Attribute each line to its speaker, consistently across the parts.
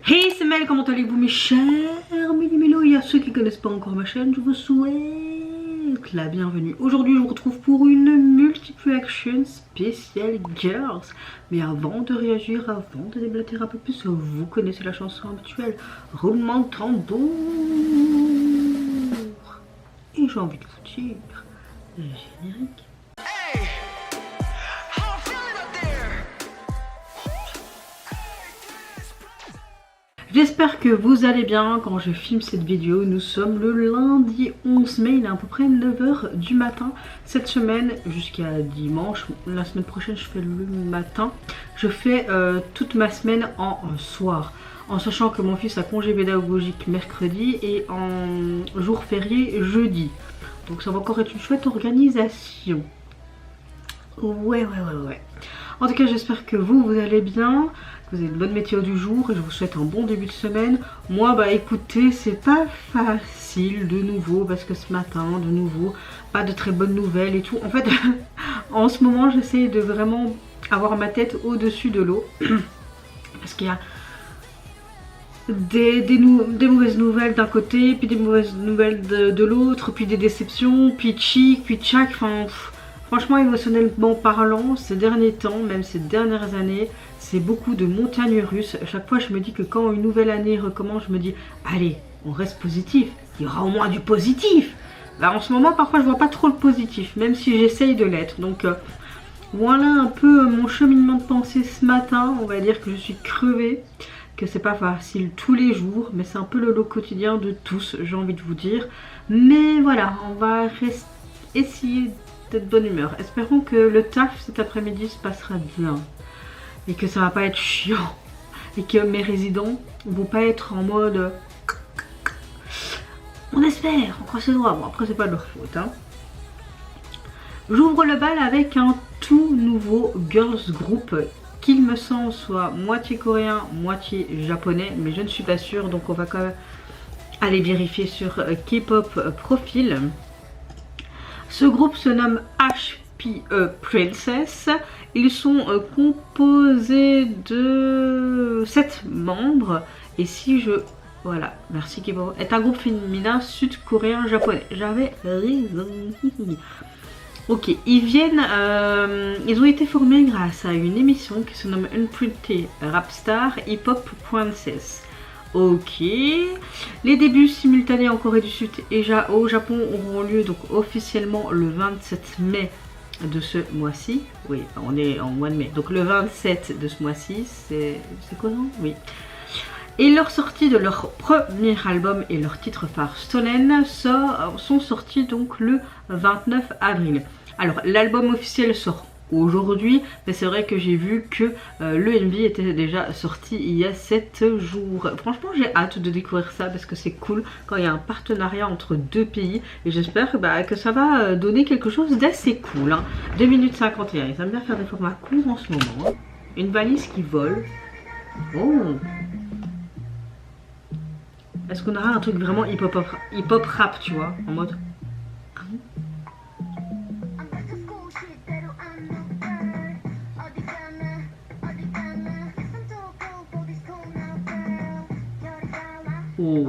Speaker 1: Hey, c'est Mel, comment allez-vous mes chers Méli-Mélo? Et à ceux qui ne connaissent pas encore ma chaîne, je vous souhaite la bienvenue. Aujourd'hui, je vous retrouve pour une multiple action spéciale Girls. Mais avant de réagir, avant de déblater un peu plus, vous connaissez la chanson habituelle. Roulement de tambour. Et j'ai envie de vous dire le générique. J'espère que vous allez bien quand je filme cette vidéo. Nous sommes le lundi 11 mai, il est à peu près 9 h du matin. Cette semaine jusqu'à dimanche, la semaine prochaine je fais le matin. Je fais toute ma semaine en soir. En sachant que mon fils a congé pédagogique mercredi et en jour férié jeudi. Donc ça va encore être une chouette organisation. Ouais. En tout cas j'espère que vous allez bien. Vous avez une bonne météo du jour et je vous souhaite un bon début de semaine. Moi bah écoutez, c'est pas facile de nouveau parce que ce matin de nouveau pas de très bonnes nouvelles et tout. En fait en ce moment j'essaie de vraiment avoir ma tête au-dessus de l'eau parce qu'il y a des mauvaises nouvelles d'un côté, puis des mauvaises nouvelles de l'autre, puis des déceptions, puis tchic, puis tchac, enfin franchement émotionnellement parlant ces derniers temps, même ces dernières années, c'est beaucoup de montagnes russes. À chaque fois je me dis que quand une nouvelle année recommence, je me dis allez, on reste positif, il y aura au moins du positif. Là en ce moment parfois je vois pas trop le positif, même si j'essaye de l'être. Donc voilà un peu mon cheminement de pensée ce matin. On va dire que je suis crevée, que c'est pas facile tous les jours, mais c'est un peu le lot quotidien de tous, j'ai envie de vous dire. Mais voilà, on va essayer d'être de bonne humeur. Espérons que le taf cet après-midi se passera bien et que ça va pas être chiant et que mes résidents vont pas être en mode on espère, on croise les doigts. Bon après c'est pas de leur faute hein. J'ouvre le bal avec un tout nouveau girls group qu'il me semble soit moitié coréen, moitié japonais, mais je ne suis pas sûre, donc on va quand même aller vérifier sur K-pop profil. Ce groupe se nomme HPE Princess. Ils sont composés de 7 membres. Et si je... Voilà, merci K-pop. Est un groupe féminin sud-coréen japonais. J'avais raison. Ok, ils viennent... ils ont été formés grâce à une émission qui se nomme Unprinted Rapstar Hip Hop Princess. Ok, les débuts simultanés en Corée du Sud et au Japon auront lieu donc officiellement le 27 mai de ce mois-ci. Oui, on est en mois de mai, donc le 27 de ce mois-ci, c'est quoi non? Oui. Et leur sortie de leur premier album et leur titre phare Stolen sont sortis donc le 29 avril. Alors l'album officiel sort aujourd'hui, mais c'est vrai que j'ai vu que le MV était déjà sorti il y a 7 jours. Franchement j'ai hâte de découvrir ça parce que c'est cool quand il y a un partenariat entre deux pays et j'espère que ça va donner quelque chose d'assez cool hein. 2 minutes 51, ils aiment bien faire des formats courts en ce moment hein. Une valise qui vole. Oh, est-ce qu'on aura un truc vraiment hip-hop rap tu vois, en mode oh.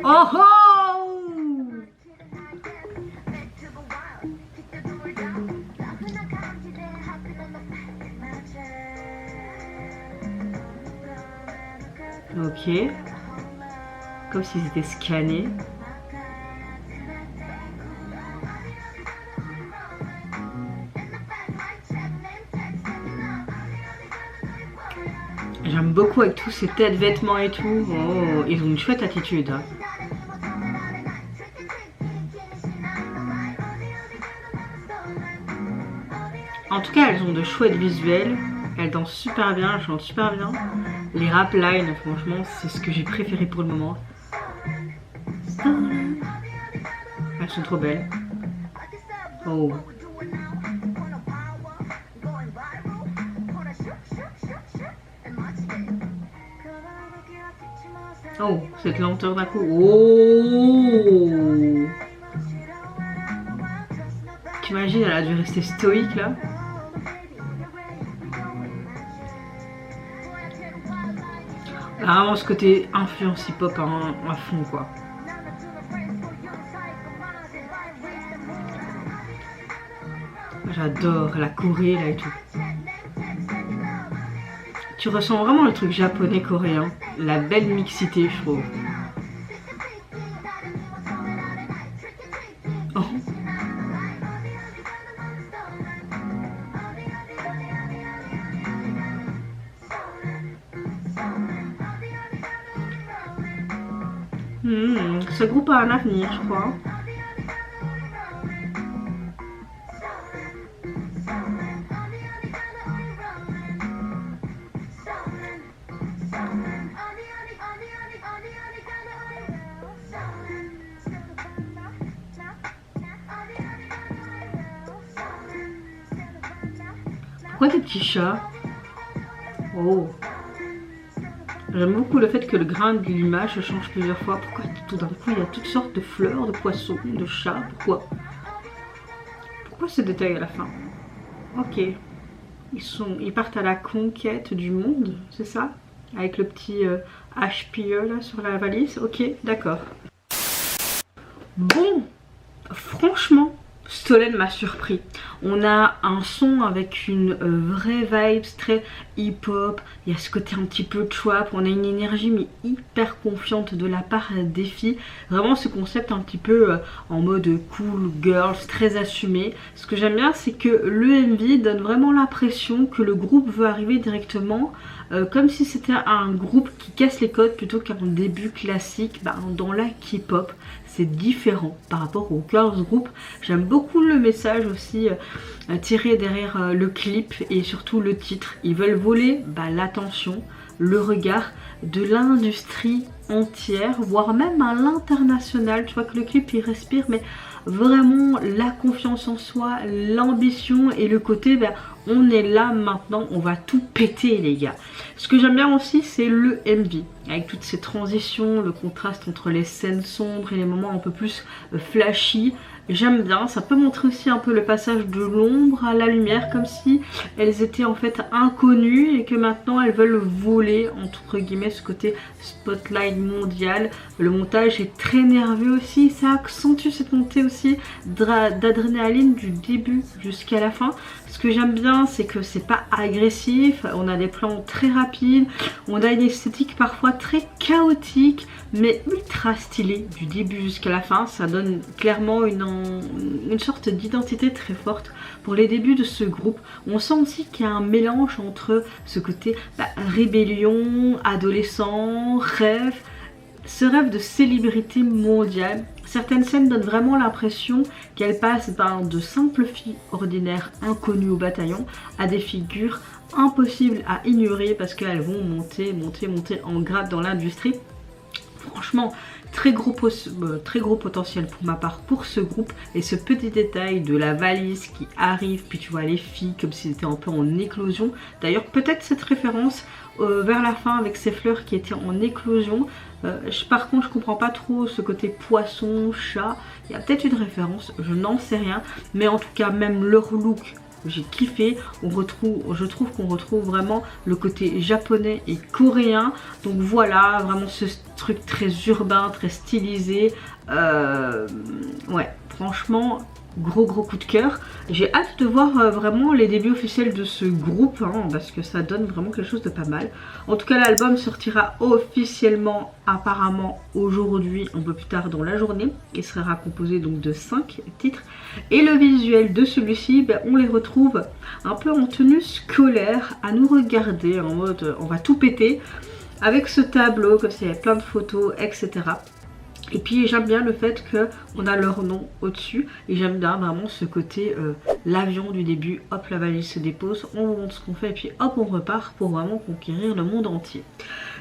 Speaker 1: Oh oh. Ok. Comme s'ils étaient scannés. J'aime beaucoup avec tous ces têtes, vêtements et tout. Oh, ils ont une chouette attitude. Hein. En tout cas, elles ont de chouettes visuels. Elles dansent super bien, elles chantent super bien. Les rap lines, franchement, c'est ce que j'ai préféré pour le moment. Elles sont trop belles. Oh. Oh, cette lenteur d'un coup. Oh. T'imagines, elle a dû rester stoïque là. Vraiment ce côté influence hip-hop à fond quoi. J'adore la Corée là et tout. Tu ressens vraiment le truc japonais-coréen. La belle mixité je trouve. Oh. Ce groupe a un avenir je crois. Pourquoi des petits chats? Oh. J'aime beaucoup le fait que le grain de l'image change plusieurs fois. Pourquoi tout d'un coup il y a toutes sortes de fleurs, de poissons, de chats? Pourquoi ce détail à la fin? Ok. Ils partent à la conquête du monde, c'est ça? Avec le petit HPE là sur la valise. Ok, d'accord. Bon, franchement, Stolen m'a surpris. On a un son avec une vraie vibe très hip-hop. Il y a ce côté un petit peu trap. On a une énergie mais hyper confiante de la part des filles. Vraiment ce concept un petit peu en mode cool girls, très assumé. Ce que j'aime bien c'est que l'EMV donne vraiment l'impression que le groupe veut arriver directement comme si c'était un groupe qui casse les codes plutôt qu'un début classique dans la K-pop. C'est différent par rapport au girls group. J'aime beaucoup le message aussi tiré derrière le clip et surtout le titre. Ils veulent voler l'attention, le regard de l'industrie entière, voire même à l'international. Tu vois que le clip il respire, mais vraiment la confiance en soi, l'ambition et le côté on est là maintenant, on va tout péter les gars. Ce que j'aime bien aussi c'est le MV, avec toutes ces transitions, le contraste entre les scènes sombres et les moments un peu plus flashy. J'aime bien, ça peut montrer aussi un peu le passage de l'ombre à la lumière, comme si elles étaient en fait inconnues et que maintenant elles veulent voler entre guillemets ce côté spotlight mondial. Le montage est très nerveux aussi, ça accentue cette montée aussi d'adrénaline du début jusqu'à la fin. Ce que j'aime bien c'est que c'est pas agressif, on a des plans très rapides, on a une esthétique parfois très chaotique mais ultra stylée du début jusqu'à la fin. Ça donne clairement une sorte d'identité très forte pour les débuts de ce groupe. On sent aussi qu'il y a un mélange entre ce côté rébellion, adolescent, rêve, ce rêve de célébrité mondiale. Certaines scènes donnent vraiment l'impression qu'elles passent de simples filles ordinaires inconnues au bataillon à des figures impossibles à ignorer parce qu'elles vont monter en grade dans l'industrie. Franchement, très gros potentiel pour ma part pour ce groupe. Et ce petit détail de la valise qui arrive, puis tu vois les filles comme si c'était un peu en éclosion. D'ailleurs peut-être cette référence vers la fin avec ces fleurs qui étaient en éclosion. Par contre je comprends pas trop ce côté poisson, chat. Il y a peut-être une référence, je n'en sais rien. Mais en tout cas même leur look, j'ai kiffé. Je trouve qu'on retrouve vraiment le côté japonais et coréen. Donc voilà, vraiment ce truc très urbain, très stylisé. Ouais, franchement, gros coup de cœur. J'ai hâte de voir vraiment les débuts officiels de ce groupe parce que ça donne vraiment quelque chose de pas mal. En tout cas l'album sortira officiellement apparemment aujourd'hui, un peu plus tard dans la journée. Il sera composé donc de 5 titres. Et le visuel de celui-ci, on les retrouve un peu en tenue scolaire à nous regarder en mode on va tout péter. Avec ce tableau, comme s'il y avait plein de photos, etc. Et puis j'aime bien le fait qu'on a leur nom au-dessus. Et j'aime bien vraiment ce côté l'avion du début. Hop, la valise se dépose, on vous montre ce qu'on fait et puis hop, on repart pour vraiment conquérir le monde entier.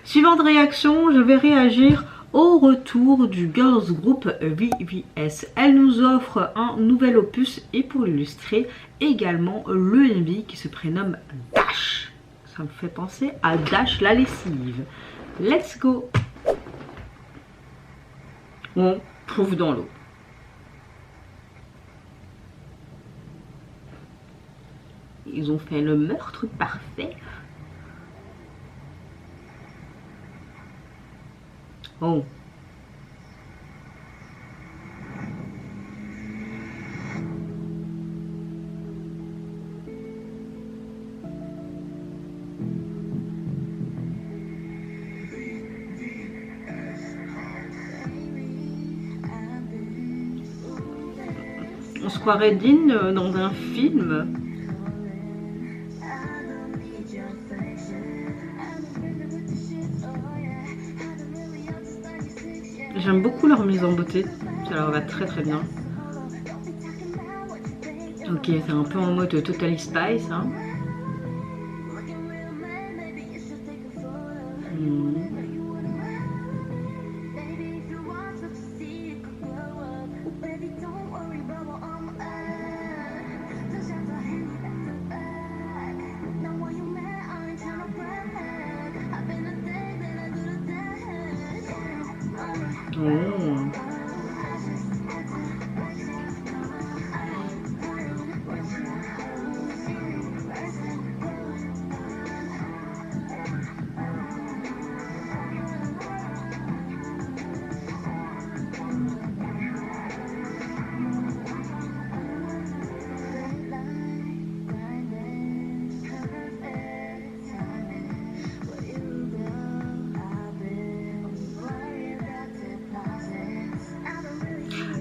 Speaker 1: Suivante réaction, je vais réagir au retour du girls group VVS. Elle nous offre un nouvel opus et pour l'illustrer également le MV qui se prénomme Dash. Ça me fait penser à Dash la lessive. Let's go! On plouffe dans l'eau. Ils ont fait le meurtre parfait. Oh. On se croirait digne dans un film. J'aime beaucoup leur mise en beauté, ça leur va très très bien. Ok, c'est un peu en mode Totally Spice. Hein. Oh.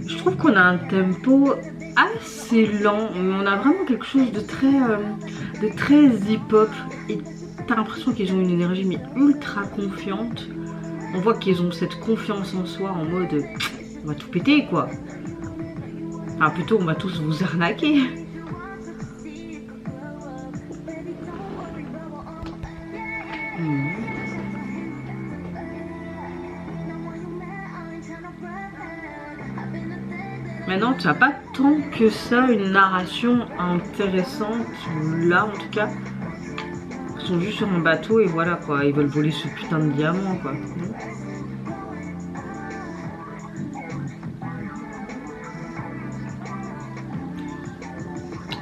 Speaker 1: Je trouve qu'on a un tempo assez lent, mais on a vraiment quelque chose de très hip-hop. Et t'as l'impression qu'ils ont une énergie mais ultra confiante. On voit qu'ils ont cette confiance en soi en mode on va tout péter quoi. Enfin plutôt on va tous vous arnaquer. Maintenant, tu n'as pas tant que ça une narration intéressante, là en tout cas. Ils sont juste sur un bateau et voilà quoi, ils veulent voler ce putain de diamant quoi.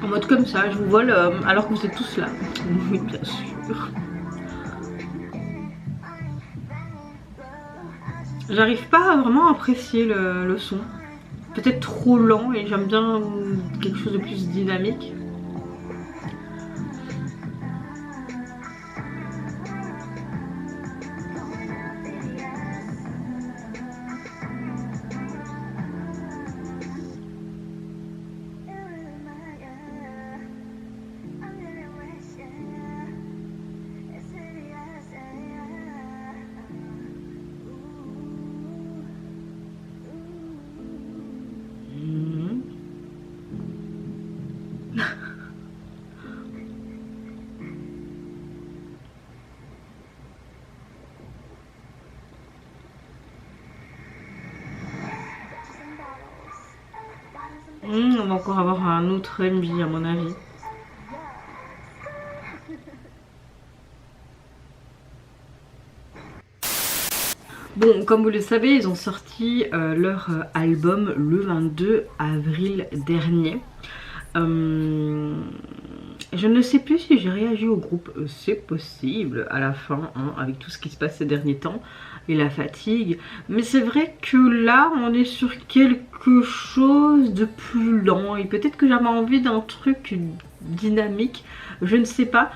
Speaker 1: En mode comme ça, je vous vole alors que vous êtes tous là. Oui, bien sûr. J'arrive pas à vraiment apprécier le son. Peut-être trop lent et j'aime bien quelque chose de plus dynamique. On va encore avoir un autre MV à mon avis. Bon, comme vous le savez, ils ont sorti leur album le 22 avril dernier. Je ne sais plus si j'ai réagi au groupe, c'est possible à la fin, hein, avec tout ce qui se passe ces derniers temps et la fatigue. Mais c'est vrai que là, on est sur quelque chose de plus lent et peut-être que j'avais envie d'un truc dynamique, je ne sais pas.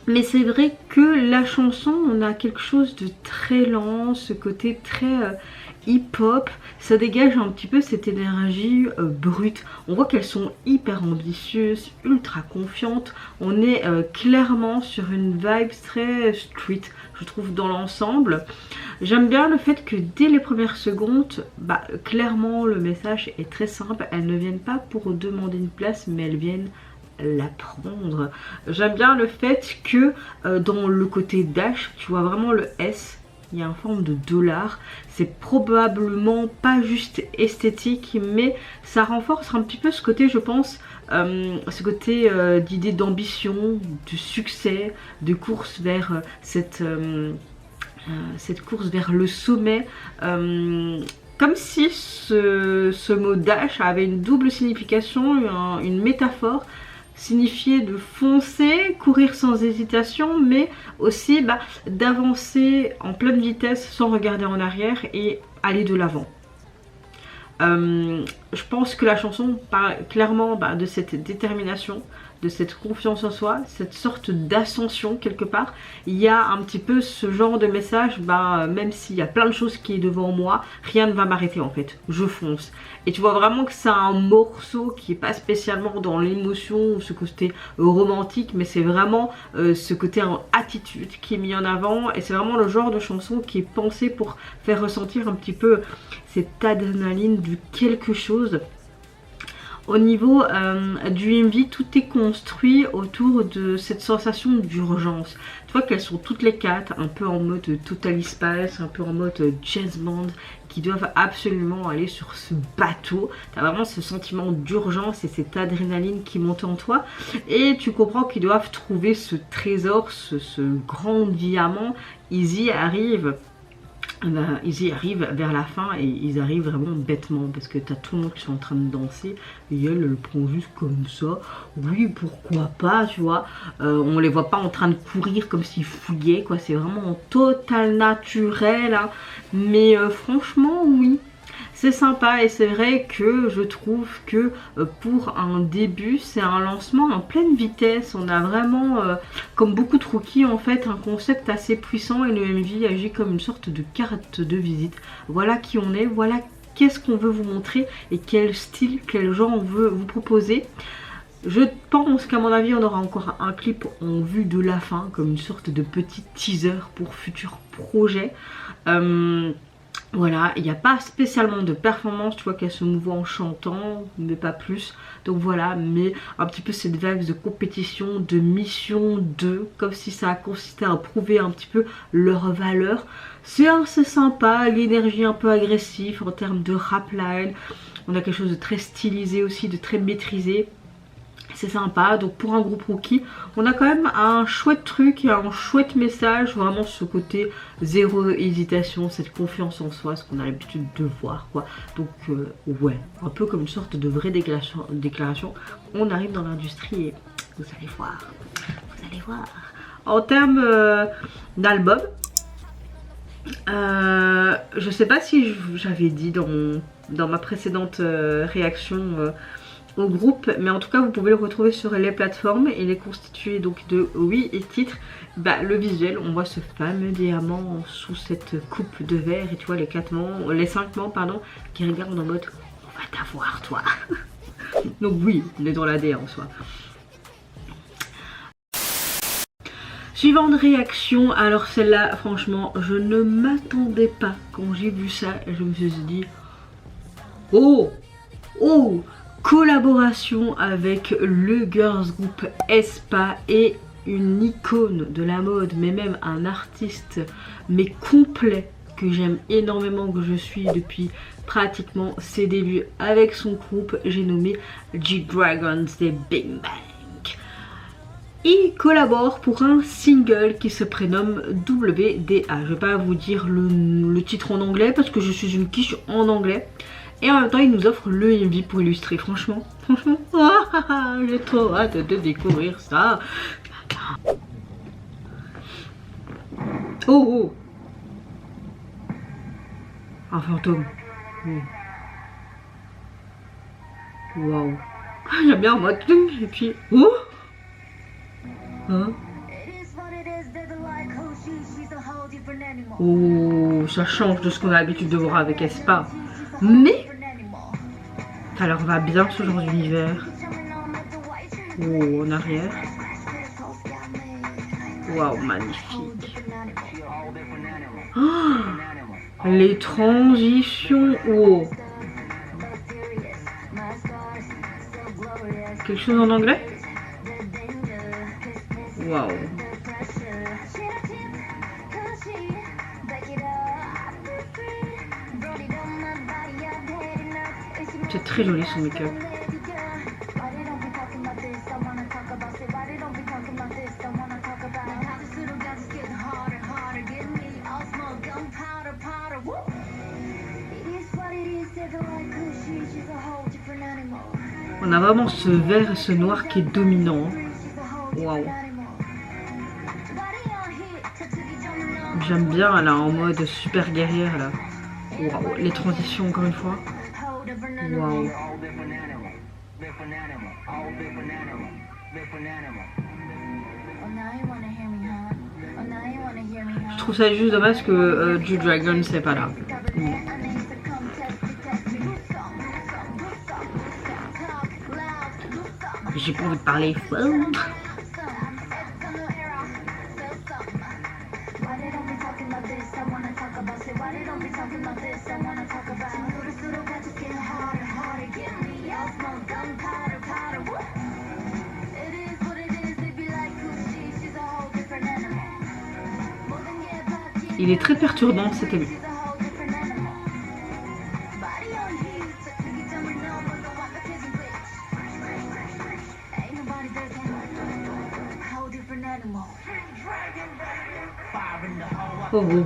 Speaker 1: Mais c'est vrai que la chanson, on a quelque chose de très lent, ce côté très hip-hop, ça dégage un petit peu cette énergie brute. On voit qu'elles sont hyper ambitieuses, ultra confiantes. On est clairement sur une vibe très street, je trouve, dans l'ensemble. J'aime bien le fait que dès les premières secondes, clairement le message est très simple. Elles ne viennent pas pour demander une place, mais elles viennent la prendre. J'aime bien le fait que dans le côté dash, tu vois vraiment le S, il y a une forme de dollar. C'est probablement pas juste esthétique, mais ça renforce un petit peu ce côté, je pense, ce côté d'idée d'ambition, de succès, de course vers cette course vers le sommet. Comme si ce mot dash avait une double signification, une métaphore. signifier de foncer, courir sans hésitation, mais aussi d'avancer en pleine vitesse sans regarder en arrière et aller de l'avant. Je pense que la chanson parle clairement de cette détermination, de cette confiance en soi, cette sorte d'ascension quelque part. Il y a un petit peu ce genre de message, même s'il y a plein de choses qui est devant moi, rien ne va m'arrêter en fait, je fonce. Et tu vois vraiment que c'est un morceau qui est pas spécialement dans l'émotion ou ce côté romantique, mais c'est vraiment ce côté en attitude qui est mis en avant, et c'est vraiment le genre de chanson qui est pensé pour faire ressentir un petit peu cette adrénaline du quelque chose. Au niveau du MV, tout est construit autour de cette sensation d'urgence. Tu vois qu'elles sont toutes les quatre un peu en mode Totally Spice, un peu en mode jazz band, qui doivent absolument aller sur ce bateau. Tu as vraiment ce sentiment d'urgence et cette adrénaline qui monte en toi. Et tu comprends qu'ils doivent trouver ce trésor, ce grand diamant. Ils y arrivent. Ils y arrivent vers la fin et ils arrivent vraiment bêtement parce que t'as tout le monde qui sont en train de danser et elle prend juste comme ça. Oui, pourquoi pas, tu vois. On les voit pas en train de courir comme s'ils fouillaient, quoi. C'est vraiment total naturel, hein. Mais franchement, oui. C'est sympa et c'est vrai que je trouve que pour un début, c'est un lancement en pleine vitesse. On a vraiment, comme beaucoup de rookies en fait, un concept assez puissant et le MV agit comme une sorte de carte de visite. Voilà qui on est, voilà qu'est-ce qu'on veut vous montrer et quel style, quel genre on veut vous proposer. Je pense qu'à mon avis on aura encore un clip en vue de la fin, comme une sorte de petit teaser pour futurs projets. Voilà, il n'y a pas spécialement de performance, tu vois qu'elle se mouve en chantant, mais pas plus. Donc voilà, mais un petit peu cette vague de compétition, de mission 2, comme si ça a consisté à prouver un petit peu leur valeur. C'est assez sympa, l'énergie un peu agressive en termes de rap line. On a quelque chose de très stylisé aussi, de très maîtrisé. C'est sympa, donc pour un groupe rookie, on a quand même un chouette truc, un chouette message, vraiment ce côté zéro hésitation, cette confiance en soi, ce qu'on a l'habitude de voir, quoi. Donc ouais, un peu comme une sorte de vraie déclaration. On arrive dans l'industrie et vous allez voir, vous allez voir. En termes d'album, je sais pas si j'avais dit dans ma précédente réaction au groupe, mais en tout cas vous pouvez le retrouver sur les plateformes. Il est constitué donc de 8 titres. Le visuel, on voit ce fameux diamant sous cette coupe de verre et tu vois les 5 membres pardon, qui regardent en mode on va t'avoir toi. Donc oui, on est dans la D en soi. Suivante réaction, alors celle-là franchement je ne m'attendais pas quand j'ai vu ça et je me suis dit oh collaboration avec le girls group aespa et une icône de la mode, mais même un artiste mais complet que j'aime énormément, que je suis depuis pratiquement ses débuts avec son groupe, j'ai nommé G-Dragons des Big Bang. Ils collaborent pour un single qui se prénomme WDA. Je vais pas vous dire le titre en anglais parce que je suis une quiche en anglais. Et en même temps, il nous offre le MV pour illustrer. Franchement, j'ai trop hâte de découvrir ça. Oh, un fantôme. Waouh. J'aime bien en mode et puis oh, ça change de ce qu'on a l'habitude de voir avec aespa. Mais ça leur va bien ce genre d'univers. Oh, en arrière. Waouh, magnifique. Oh, les transitions. Oh. Quelque chose en anglais? Waouh. C'est très joli son make-up. On a vraiment ce vert et ce noir qui est dominant. Waouh. J'aime bien, elle est en mode super guerrière là. Waouh, les transitions encore une fois. Waouh. Je trouve ça juste dommage que G-Dragon c'est pas là. J'ai pas envie de parler. Il est très perturbant cet élu. Oh, oh.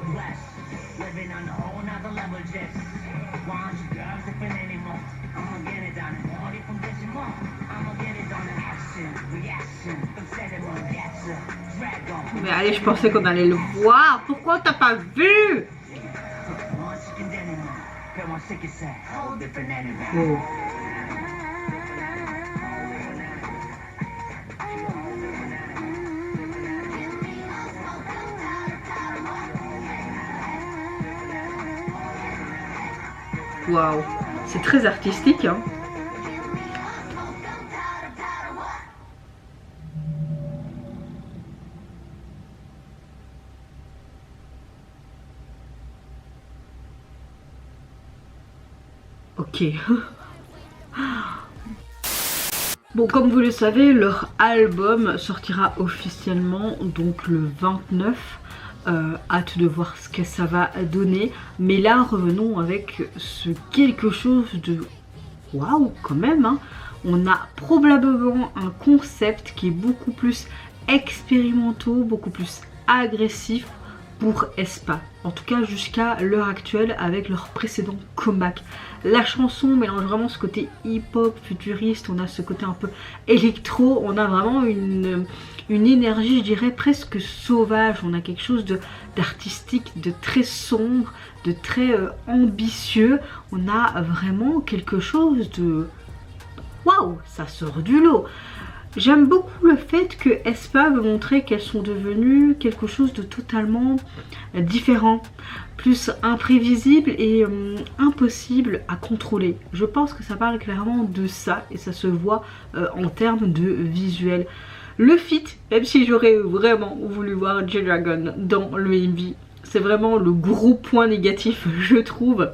Speaker 1: Mais allez, je pensais qu'on allait le voir. Pourquoi t'as pas vu? Oh. Waouh, c'est très artistique, hein. Ok. Bon, comme vous le savez, leur album sortira officiellement donc le 29. Hâte de voir ce que ça va donner. Mais là, revenons avec ce quelque chose de... Waouh, quand même, hein. On a probablement un concept qui est beaucoup plus expérimental, beaucoup plus agressif pour aespa. En tout cas jusqu'à l'heure actuelle avec leur précédent comeback. La chanson mélange vraiment ce côté hip-hop futuriste, on a ce côté un peu électro, on a vraiment une énergie, je dirais, presque sauvage. On a quelque chose d'artistique, de très sombre, de très ambitieux. On a vraiment quelque chose de... Waouh, ça sort du lot. J'aime beaucoup le fait que aespa veut montrer qu'elles sont devenues quelque chose de totalement différent, plus imprévisible et impossible à contrôler. Je pense que ça parle clairement de ça et ça se voit en termes de visuel. Le feat, même si j'aurais vraiment voulu voir G-Dragon dans le MV, c'est vraiment le gros point négatif, je trouve,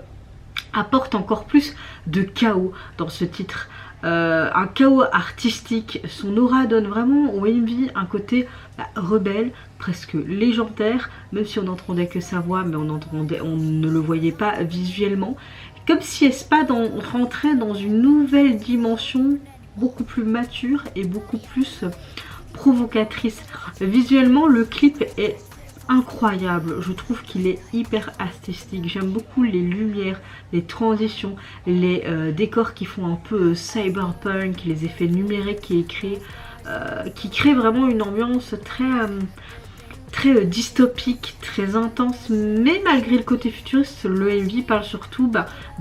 Speaker 1: apporte encore plus de chaos dans ce titre. Un chaos artistique, son aura donne vraiment au MV un côté rebelle, presque légendaire, même si on n'entendait que sa voix, mais on ne le voyait pas visuellement. Comme si aespa rentrait dans une nouvelle dimension beaucoup plus mature et beaucoup plus provocatrice. Visuellement, le clip est incroyable, je trouve qu'il est hyper artistique. J'aime beaucoup les lumières, les transitions, les décors qui font un peu cyberpunk, les effets numériques qui créent vraiment une ambiance très dystopique, très intense. Mais malgré le côté futuriste, le MV parle surtout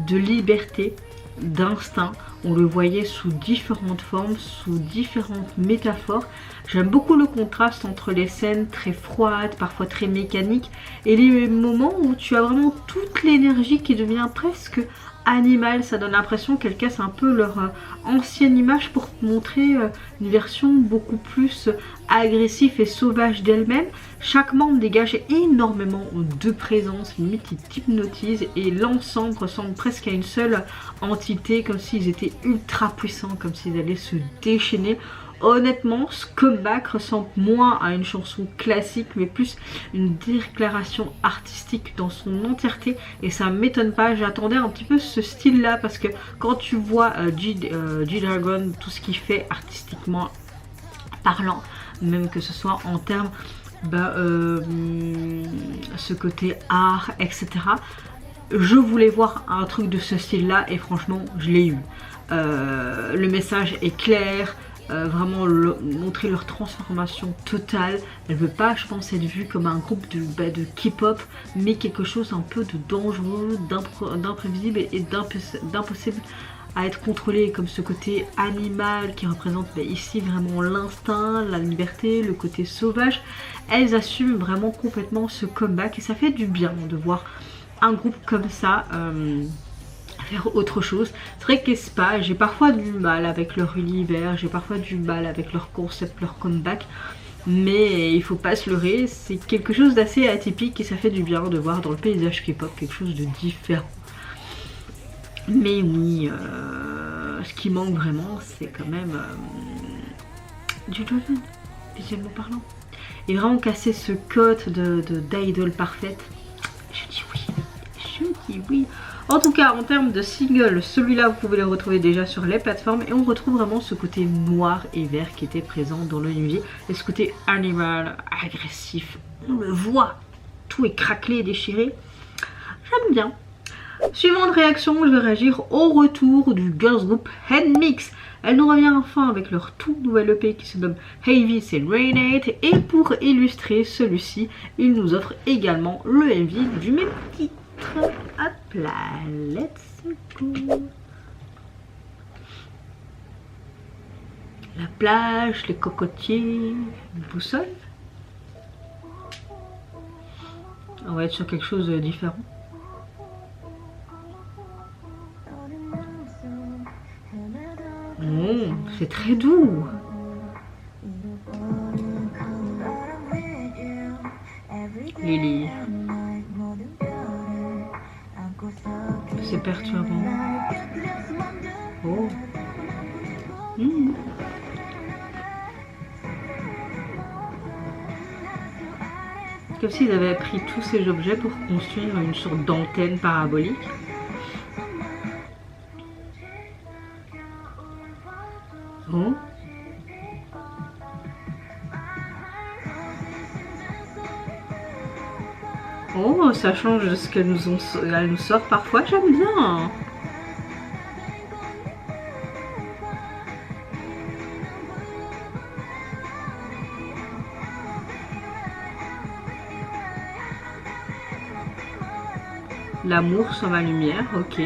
Speaker 1: de liberté, d'instinct. On le voyait sous différentes formes, sous différentes métaphores. J'aime beaucoup le contraste entre les scènes très froides, parfois très mécaniques, et les moments où tu as vraiment toute l'énergie qui devient presque animale. Ça donne l'impression qu'elles cassent un peu leur ancienne image pour montrer une version beaucoup plus agressive et sauvage d'elle-même. Chaque membre dégage énormément de présence, limite ils t'hypnotisent, et l'ensemble ressemble presque à une seule entité, comme s'ils étaient ultra puissants, comme s'ils allaient se déchaîner. Honnêtement, ce comeback ressemble moins à une chanson classique, mais plus une déclaration artistique dans son entièreté, et ça m'étonne pas. J'attendais un petit peu ce style là, parce que quand tu vois G-Dragon, tout ce qu'il fait artistiquement parlant, même que ce soit en termes ce côté art, etc. Je voulais voir un truc de ce style là, et franchement je l'ai eu. Le message est clair. Vraiment montrer leur transformation totale. Elle veut pas, je pense, être vue comme un groupe de K-pop, mais quelque chose un peu de dangereux, d'imprévisible et d'impossible à être contrôlé, comme ce côté animal qui représente ici vraiment l'instinct, la liberté, le côté sauvage. Elles assument vraiment complètement ce comeback et ça fait du bien de voir un groupe comme ça faire autre chose. C'est vrai qu'aespa, j'ai parfois du mal avec leur univers, j'ai parfois du mal avec leur concept, leur comeback, mais il faut pas se leurrer, c'est quelque chose d'assez atypique et ça fait du bien de voir dans le paysage K-pop quelque chose de différent. Mais oui, ce qui manque vraiment, c'est quand même du Johnson, visuellement parlant. Et vraiment casser ce code d'idol parfaite. Je dis oui, je dis oui. En tout cas, en termes de single, celui-là, vous pouvez le retrouver déjà sur les plateformes. Et on retrouve vraiment ce côté noir et vert qui était présent dans le MV. Et ce côté animal, agressif. On le voit, tout est craquelé et déchiré. J'aime bien. Suivante réaction, je vais réagir au retour du girls group Handmix. Elle nous revient enfin avec leur tout nouvel EP qui se nomme Heavy c'est Rainate. Et pour illustrer celui-ci, ils nous offrent également le MV du même titre. Hop là, let's go. La plage, les cocotiers, une boussole. On va être sur quelque chose de différent. Oh, c'est très doux. Lily. C'est perturbant. Oh. Mmh. Comme s'ils avaient pris tous ces objets pour construire une sorte d'antenne parabolique. Oh. Oh, ça change de ce qu'elle nous sort parfois, j'aime bien. L'amour sur ma lumière, ok.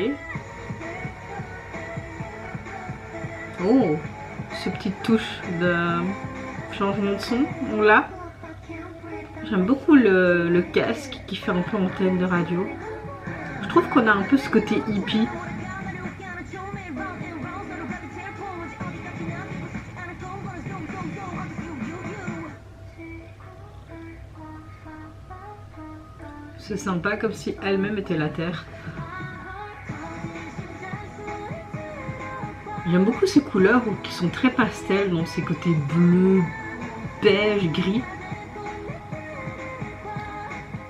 Speaker 1: Oh, ces petites touches de changement de son, on l'a. J'aime beaucoup le casque qui fait un peu antenne de radio. Je trouve qu'on a un peu ce côté hippie. C'est sympa, comme si elle-même était la Terre. J'aime beaucoup ces couleurs qui sont très pastel, donc ces côtés bleu, beige, gris.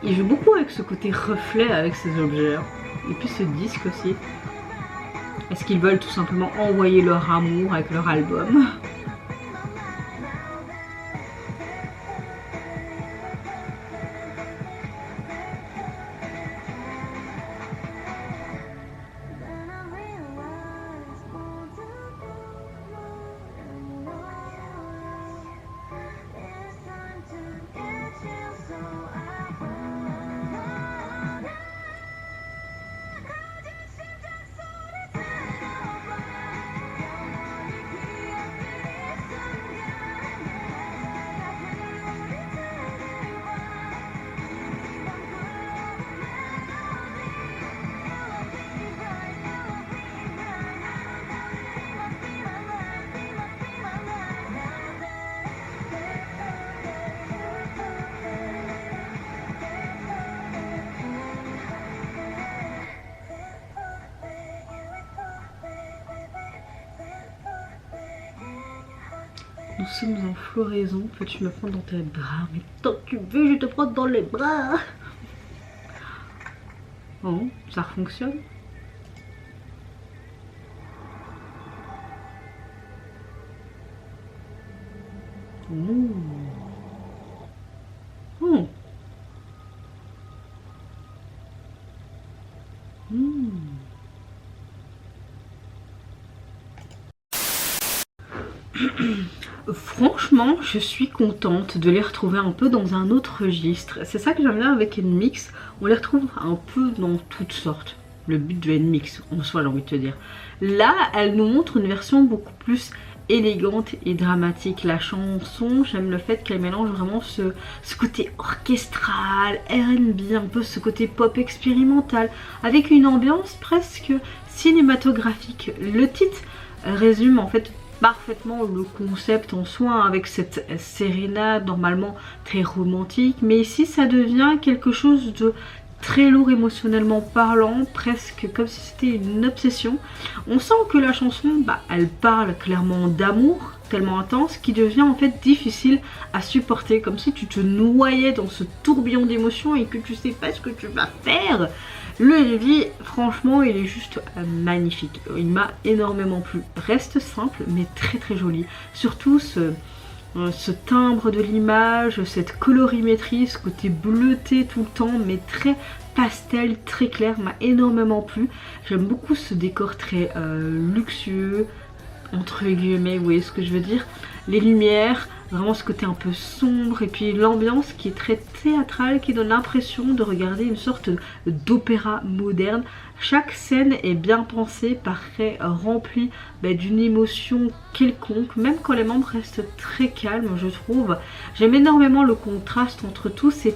Speaker 1: Il joue beaucoup avec ce côté reflet avec ces objets. Et puis ce disque aussi. Est-ce qu'ils veulent tout simplement envoyer leur amour avec leur album ? Nous sommes en floraison, peux-tu me prendre dans tes bras? Mais tant que tu veux, je te prends dans les bras. Oh, ça fonctionne. Oh. Oh. Franchement, je suis contente de les retrouver un peu dans un autre registre. C'est ça que j'aime bien avec NMIX, on les retrouve un peu dans toutes sortes. Le but de NMIX, en soi, j'ai envie de te dire. Là, elle nous montre une version beaucoup plus élégante et dramatique. La chanson, j'aime le fait qu'elle mélange vraiment ce côté orchestral, R&B, un peu ce côté pop expérimental, avec une ambiance presque cinématographique. Le titre résume en fait parfaitement le concept en soi, hein, avec cette sérénade normalement très romantique, mais ici ça devient quelque chose de très lourd émotionnellement parlant, presque comme si c'était une obsession. On sent que la chanson, elle parle clairement d'amour tellement intense qui devient en fait difficile à supporter, comme si tu te noyais dans ce tourbillon d'émotions et que tu sais pas ce que tu vas faire. Le MV, franchement, il est juste magnifique. Il m'a énormément plu. Reste simple, mais très très joli. Surtout ce timbre de l'image, cette colorimétrie, ce côté bleuté tout le temps, mais très pastel, très clair, m'a énormément plu. J'aime beaucoup ce décor très luxueux, entre guillemets, vous voyez ce que je veux dire. Les lumières, vraiment ce côté un peu sombre, et puis l'ambiance qui est très théâtrale, qui donne l'impression de regarder une sorte d'opéra moderne. Chaque scène est bien pensée, paraît remplie d'une émotion quelconque, même quand les membres restent très calmes, je trouve. J'aime énormément le contraste entre tous ces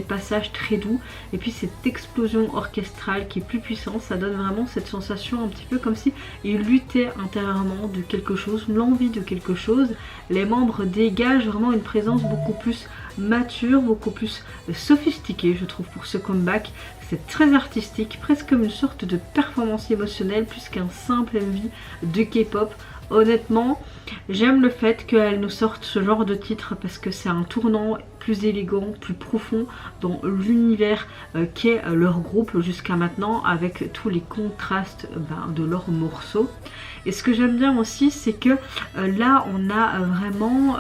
Speaker 1: passages très doux et puis cette explosion orchestrale qui est plus puissante. Ça donne vraiment cette sensation un petit peu comme si ils luttaient intérieurement de quelque chose, l'envie de quelque chose. Les membres dégagent vraiment une présence beaucoup plus mature, beaucoup plus sophistiquée, je trouve, pour ce comeback. C'est très artistique, presque comme une sorte de performance émotionnelle plus qu'un simple MV de K-pop. Honnêtement, j'aime le fait qu'elle nous sorte ce genre de titre parce que c'est un tournant plus élégant, plus profond dans l'univers qu'est leur groupe jusqu'à maintenant, avec tous les contrastes de leurs morceaux. Et ce que j'aime bien aussi, c'est que là on a vraiment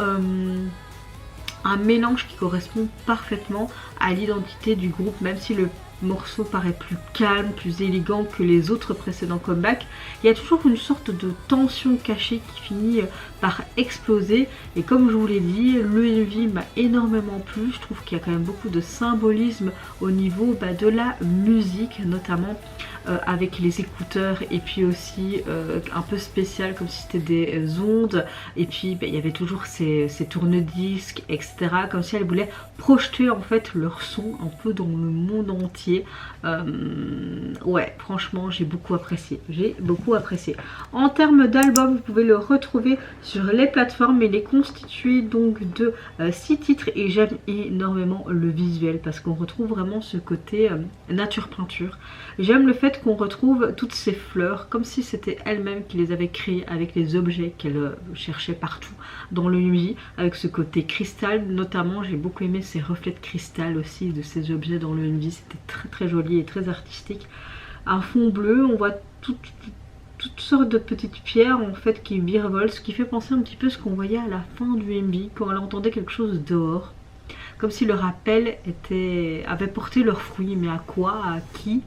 Speaker 1: un mélange qui correspond parfaitement à l'identité du groupe, même si le morceau paraît plus calme, plus élégant que les autres précédents comebacks. Il y a toujours une sorte de tension cachée qui finit par exploser, et comme je vous l'ai dit, le MV m'a énormément plu. Je trouve qu'il y a quand même beaucoup de symbolisme au niveau de la musique, notamment avec les écouteurs, et puis aussi un peu spécial comme si c'était des ondes, et puis il y avait toujours ces tourne-disques, etc., comme si elles voulaient projeter en fait leur son un peu dans le monde entier. Ouais, franchement j'ai beaucoup apprécié, En termes d'album, vous pouvez le retrouver sur les plateformes. Il est constitué donc de 6 titres, et j'aime énormément le visuel parce qu'on retrouve vraiment ce côté nature peinture. J'aime le fait qu'on retrouve toutes ces fleurs comme si c'était elle-même qui les avait créées avec les objets qu'elle cherchait partout dans le MV, avec ce côté cristal notamment. J'ai beaucoup aimé ces reflets de cristal aussi de ces objets dans le MV, c'était très très joli et très artistique. Un fond bleu, on voit toutes sortes de petites pierres en fait qui virevolent, ce qui fait penser un petit peu à ce qu'on voyait à la fin du MV quand elle entendait quelque chose dehors, comme si le rappel avait porté leurs fruits, mais à quoi, à qui?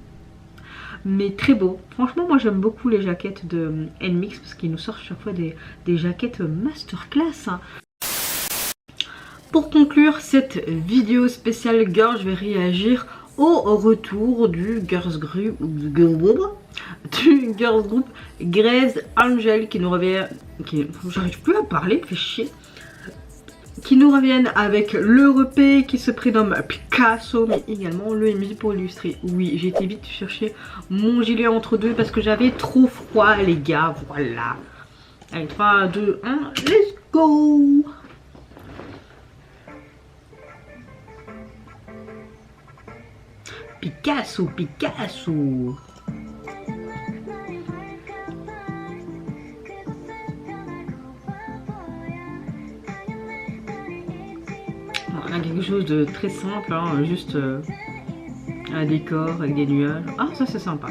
Speaker 1: Mais très beau. Franchement, moi j'aime beaucoup les jaquettes de NMIX parce qu'ils nous sortent chaque fois des jaquettes masterclass. Pour conclure cette vidéo spéciale girl, je vais réagir au retour du girls group Grace Angel qui nous revient, j'arrive plus à parler, fait chier, qui nous reviennent avec le EP qui se prénomme Picasso, mais également le MV pour illustrer. Oui, j'ai été vite chercher mon gilet entre deux parce que j'avais trop froid les gars, voilà. Allez, 3, 2, 1, let's go. Picasso, Picasso. On a quelque chose de très simple, hein, juste un décor avec des nuages. Ah, ça c'est sympa.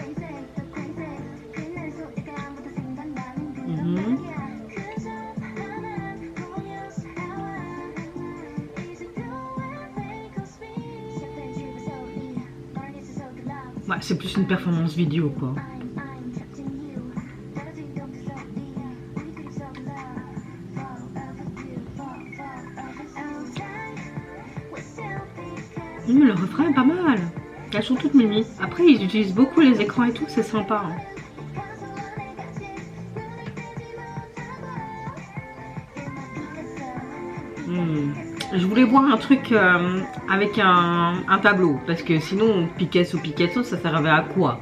Speaker 1: Ouais, c'est plus une performance vidéo quoi. vraiment pas mal. Elles sont toutes mimi. Après ils utilisent beaucoup les écrans et tout, c'est sympa. Hein. Je voulais voir un truc avec un tableau, parce que sinon Picasso ça servait à quoi?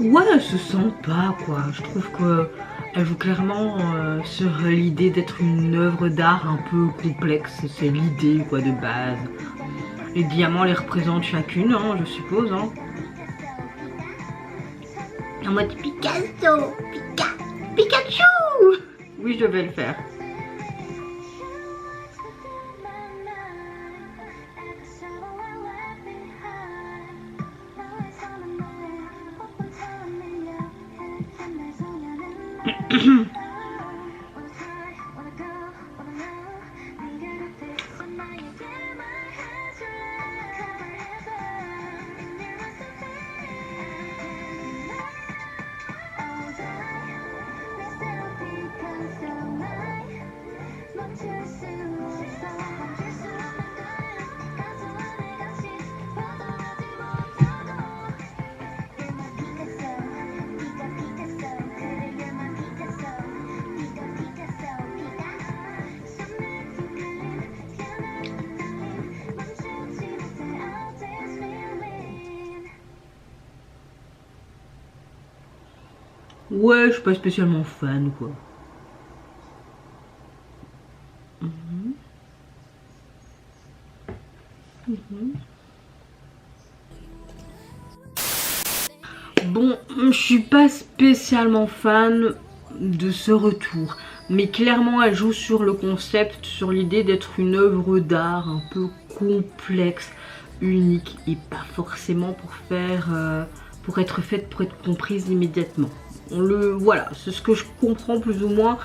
Speaker 1: Ouais, elle se sent pas quoi. Je trouve que elle joue clairement sur l'idée d'être une œuvre d'art un peu complexe. C'est l'idée quoi de base. Les diamants les représentent chacune, hein, je suppose. Hein. En mode Picasso, Pikachu. Oui, je vais le faire. Ouais, je suis pas spécialement fan quoi. Bon, je suis pas spécialement fan de ce retour, mais clairement elle joue sur le concept, sur l'idée d'être une œuvre d'art un peu complexe, unique et pas forcément pour être faite pour être comprise immédiatement. Voilà, c'est ce que je comprends plus ou moins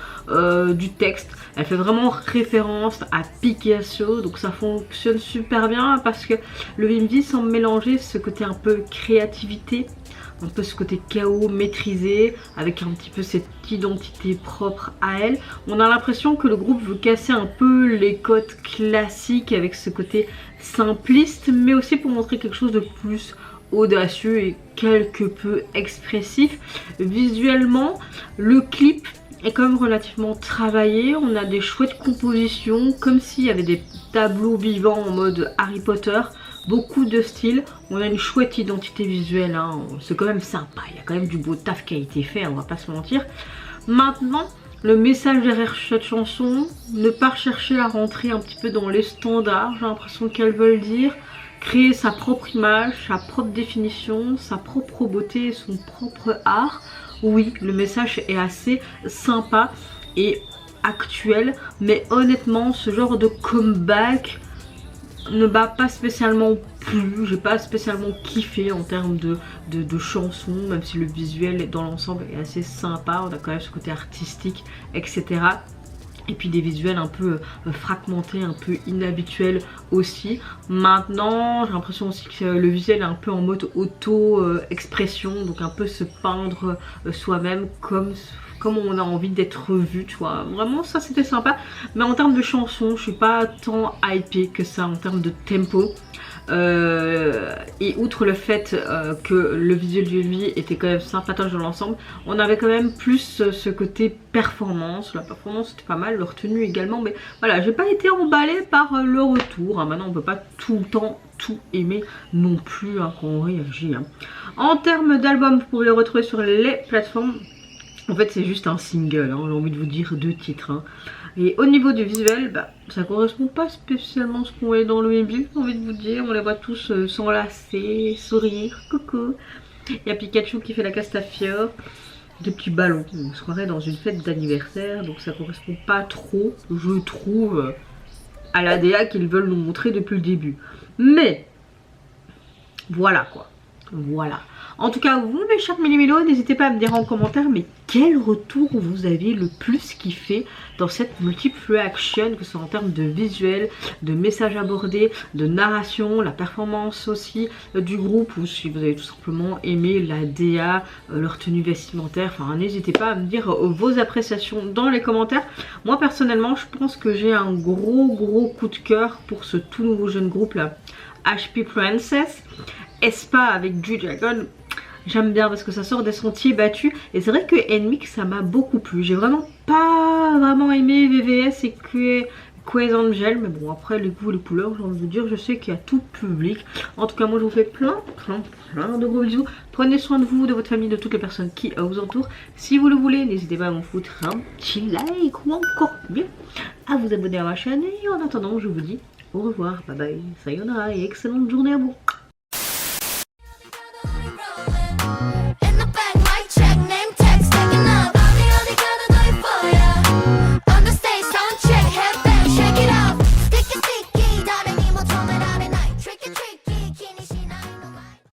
Speaker 1: du texte. Elle fait vraiment référence à Picasso, donc ça fonctionne super bien parce que le VMD semble mélanger ce côté un peu créativité, un peu ce côté chaos maîtrisé, avec un petit peu cette identité propre à elle. On a l'impression que le groupe veut casser un peu les codes classiques avec ce côté simpliste, mais aussi pour montrer quelque chose de plus audacieux et quelque peu expressif. Visuellement, le clip est quand même relativement travaillé. On a des chouettes compositions, comme s'il y avait des tableaux vivants en mode Harry Potter. Beaucoup de style, on a une chouette identité visuelle, hein. C'est quand même sympa, il y a quand même du beau taf qui a été fait, on va pas se mentir. Maintenant, le message derrière cette chanson, ne pas chercher à rentrer un petit peu dans les standards, j'ai l'impression qu'elles veulent dire créer sa propre image, sa propre définition, sa propre beauté et son propre art. Oui, le message est assez sympa et actuel, mais honnêtement, ce genre de comeback ne m'a pas spécialement plu, j'ai pas spécialement kiffé en termes de chansons, même si le visuel dans l'ensemble est assez sympa, on a quand même ce côté artistique, etc. Et puis des visuels un peu fragmentés, un peu inhabituels aussi. Maintenant, j'ai l'impression aussi que le visuel est un peu en mode auto-expression, donc un peu se peindre soi-même comme on a envie d'être vu, tu vois. Vraiment, ça c'était sympa. Mais en termes de chansons, je suis pas tant hypée que ça en termes de tempo. Et outre le fait que le visuel du MV était quand même sympatoche dans l'ensemble, on avait quand même plus ce côté performance. La performance c'était pas mal, le retenu également, mais voilà, j'ai pas été emballée par le retour, hein. Maintenant on peut pas tout le temps tout aimer non plus, hein, quand on réagit, hein. En termes d'album, vous pouvez le retrouver sur les plateformes. En fait c'est juste un single, hein, j'ai envie de vous dire 2 titres, hein. Et au niveau du visuel, bah, ça correspond pas spécialement à ce qu'on est dans le MV, j'ai envie de vous dire. On les voit tous s'enlacer, sourire, coucou. Il y a Pikachu qui fait la Castafiore. Des petits ballons. On se croirait dans une fête d'anniversaire. Donc ça correspond pas trop, je trouve, à la DA qu'ils veulent nous montrer depuis le début. Mais voilà quoi. Voilà. En tout cas, vous mes chers Mélimélos, n'hésitez pas à me dire en commentaire, mais quel retour vous avez le plus kiffé dans cette multiple action, que ce soit en termes de visuel, de messages abordés, de narration, la performance aussi du groupe, ou si vous avez tout simplement aimé la DA, leur tenue vestimentaire. Enfin, n'hésitez pas à me dire vos appréciations dans les commentaires. Moi personnellement, je pense que j'ai un gros coup de cœur pour ce tout nouveau jeune groupe là, HP Princess. Espa avec G-Dragon, j'aime bien parce que ça sort des sentiers battus. Et c'est vrai que NMIX ça m'a beaucoup plu. J'ai vraiment pas aimé VVS et Quez Angel. Mais bon, après les goûts et les couleurs, j'ai envie de vous dire, je sais qu'il y a tout public. En tout cas, moi je vous fais plein de gros bisous. Prenez soin de vous, de votre famille, de toutes les personnes qui vous entourent. Si vous le voulez, n'hésitez pas à m'en foutre un petit like ou encore mieux à vous abonner à ma chaîne. Et en attendant, je vous dis au revoir, bye bye, sayonara et excellente journée à vous.